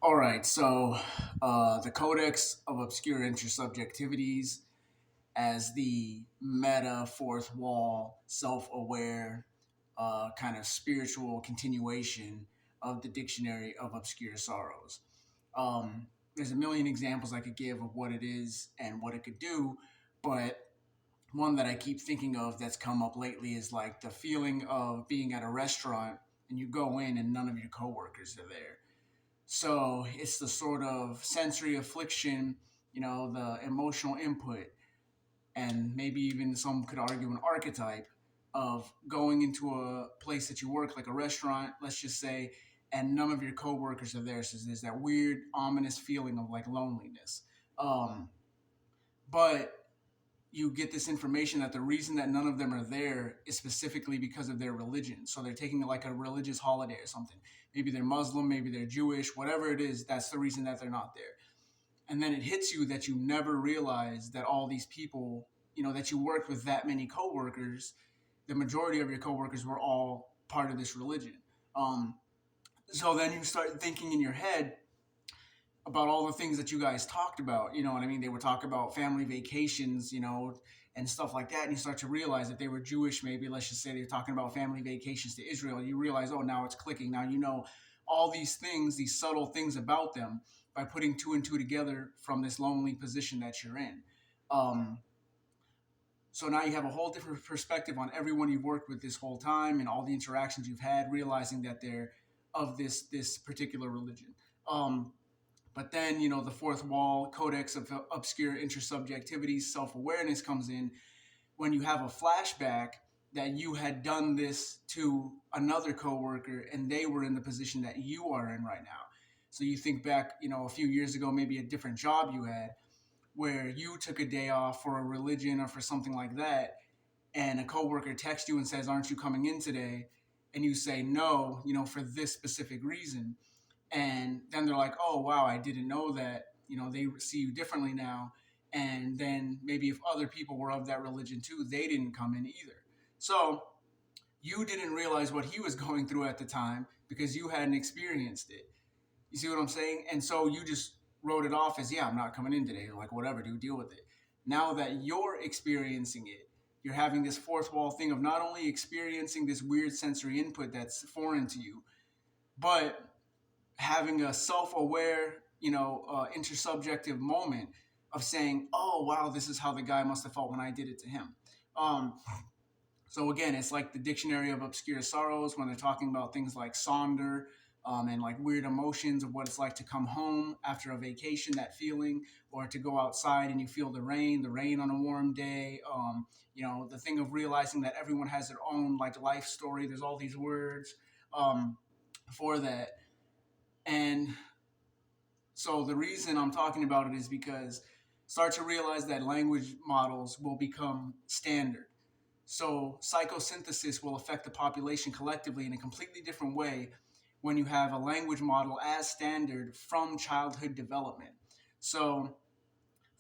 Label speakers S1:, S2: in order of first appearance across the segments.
S1: All right, so the codex of obscure intersubjectivities as the meta fourth wall, self-aware, kind of spiritual continuation of the dictionary of obscure sorrows. There's a million examples I could give of what it is and what it could do, but one that I keep thinking of that's come up lately is like the feeling of being at a restaurant and you go in and none of your coworkers are there. So it's the sort of sensory affliction, the emotional input, and maybe even some could argue an archetype of going into a place that you work, like a restaurant, let's just say, and none of your coworkers are there. So there's that weird, ominous feeling of like loneliness. Um, but you get this information that the reason that none of them are there is specifically because of their religion. So they're taking like a religious holiday or something. Maybe they're Muslim, maybe they're Jewish, whatever it is, that's the reason that they're not there. And then it hits you that you never realized that all these people, that you worked with that many coworkers, the majority of your coworkers were all part of this religion. Um, so then you start thinking in your head, about all the things that you guys talked about. You know what I mean? They would talk about family vacations, and stuff like that. And you start to realize that they were Jewish, maybe let's just say they're talking about family vacations to Israel. You realize, oh, now it's clicking. Now you know all these things, these subtle things about them by putting two and two together from this lonely position that you're in. Um, so now you have a whole different perspective on everyone you've worked with this whole time and all the interactions you've had, realizing that they're of this particular religion. But then, the fourth wall, codex of obscure intersubjectivities, self awareness comes in when you have a flashback that you had done this to another coworker and they were in the position that you are in right now. So you think back, a few years ago, maybe a different job you had where you took a day off for a religion or for something like that, and a coworker texts you and says, "Aren't you coming in today?" And you say no, for this specific reason, and then they're like, "Oh wow, I didn't know that." They see you differently now, and then maybe if other people were of that religion too, they didn't come in either. So you didn't realize what he was going through at the time because you hadn't experienced it. You see what I'm saying? And so you just wrote it off as, "Yeah, I'm not coming in today." Like, whatever, dude, deal with it. Now that you're experiencing it, you're having this fourth wall thing of not only experiencing this weird sensory input that's foreign to you, but having a self-aware, intersubjective moment of saying, "Oh wow, this is how the guy must have felt when I did it to him." Um, so again, it's like the dictionary of obscure sorrows when they're talking about things like sonder, and like weird emotions of what it's like to come home after a vacation, that feeling, or to go outside and you feel the rain on a warm day. The thing of realizing that everyone has their own like life story. There's all these words for that. And so the reason I'm talking about it is because start to realize that language models will become standard. So psychosynthesis will affect the population collectively in a completely different way when you have a language model as standard from childhood development. So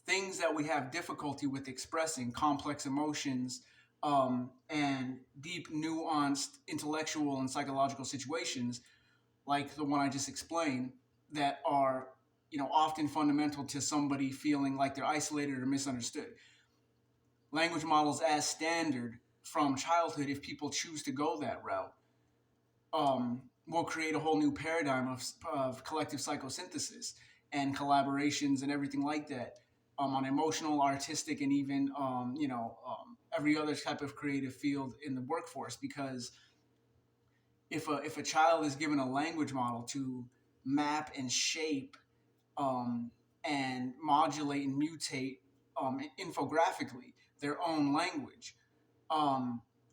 S1: things that we have difficulty with expressing, complex emotions, and deep, nuanced intellectual and psychological situations, like the one I just explained, that are often fundamental to somebody feeling like they're isolated or misunderstood. Language models as standard from childhood, if people choose to go that route, will create a whole new paradigm of collective psychosynthesis and collaborations and everything like that, on emotional, artistic, and even every other type of creative field in the workforce. Because if a child is given a language model to map and shape, and modulate and mutate, infographically their own language,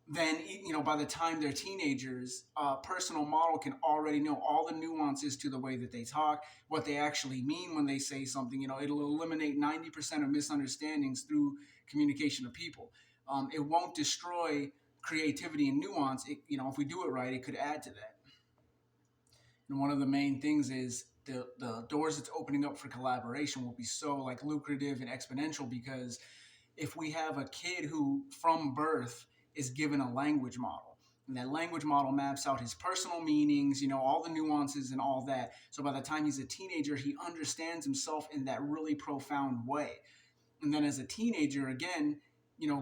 S1: then by the time they're teenagers, a personal model can already know all the nuances to the way that they talk, what they actually mean when they say something. It'll eliminate 90% of misunderstandings through communication of people. It won't destroy creativity and nuance. If we do it right, it could add to that. And one of the main things is the doors it's opening up for collaboration will be so like lucrative and exponential, because if we have a kid who from birth is given a language model, And that language model maps out his personal meanings, all the nuances and all that. So by the time he's a teenager, he understands himself in that really profound way. And then as a teenager, again,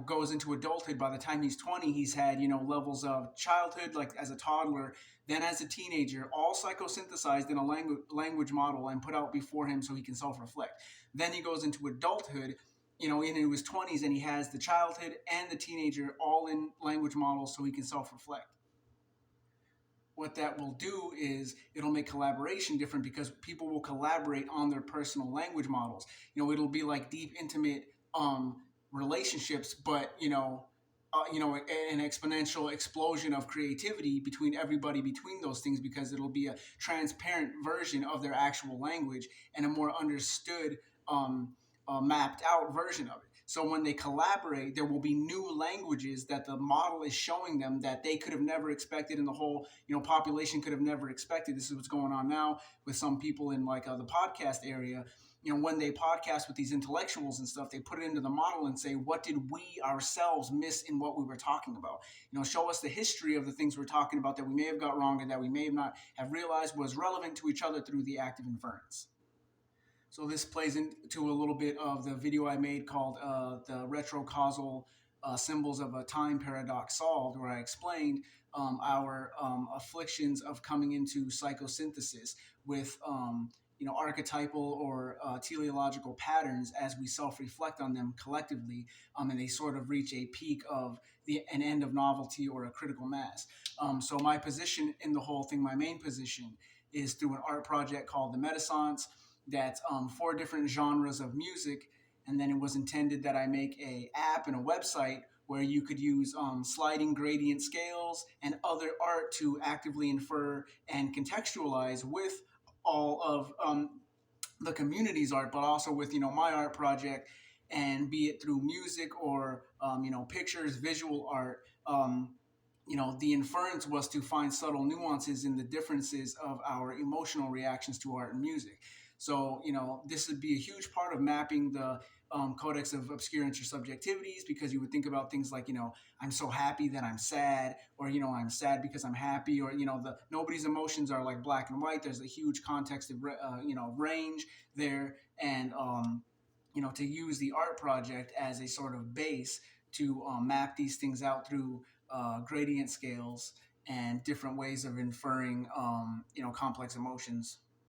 S1: goes into adulthood. By the time he's 20, he's had, levels of childhood, like as a toddler, then as a teenager, all psychosynthesized in a language model and put out before him so he can self-reflect. Then he goes into adulthood, into his 20s, and he has the childhood and the teenager all in language models so he can self-reflect. What that will do is it'll make collaboration different because people will collaborate on their personal language models. It'll be like deep, intimate relationships, but an exponential explosion of creativity between everybody between those things, because it'll be a transparent version of their actual language and a more understood, mapped out version of it. So when they collaborate, there will be new languages that the model is showing them that they could have never expected, and the whole population could have never expected. This is what's going on now with some people in like the podcast area. When they podcast with these intellectuals and stuff, they put it into the model and say, what did we ourselves miss in what we were talking about? Show us the history of the things we're talking about that we may have got wrong and that we may have not have realized was relevant to each other through the active inference. So this plays into a little bit of the video I made called the retrocausal symbols of a time paradox solved, where I explained our afflictions of coming into psychosynthesis with archetypal or teleological patterns as we self-reflect on them collectively, and they sort of reach a peak of an end of novelty or a critical mass. So my position in the whole thing, my main position, is through an art project called the Metascience. That's 4 different genres of music, and then it was intended that I make a app and a website where you could use sliding gradient scales and other art to actively infer and contextualize with all of the community's art, but also with my art project, and be it through music or pictures, visual art. The inference was to find subtle nuances in the differences of our emotional reactions to art and music. So, this would be a huge part of mapping the codex of obscure intersubjectivities, because you would think about things like, I'm so happy that I'm sad, or, I'm sad because I'm happy, or, nobody's emotions are like black and white. There's a huge context of, range there. And, to use the art project as a sort of base to map these things out through gradient scales and different ways of inferring, complex emotions.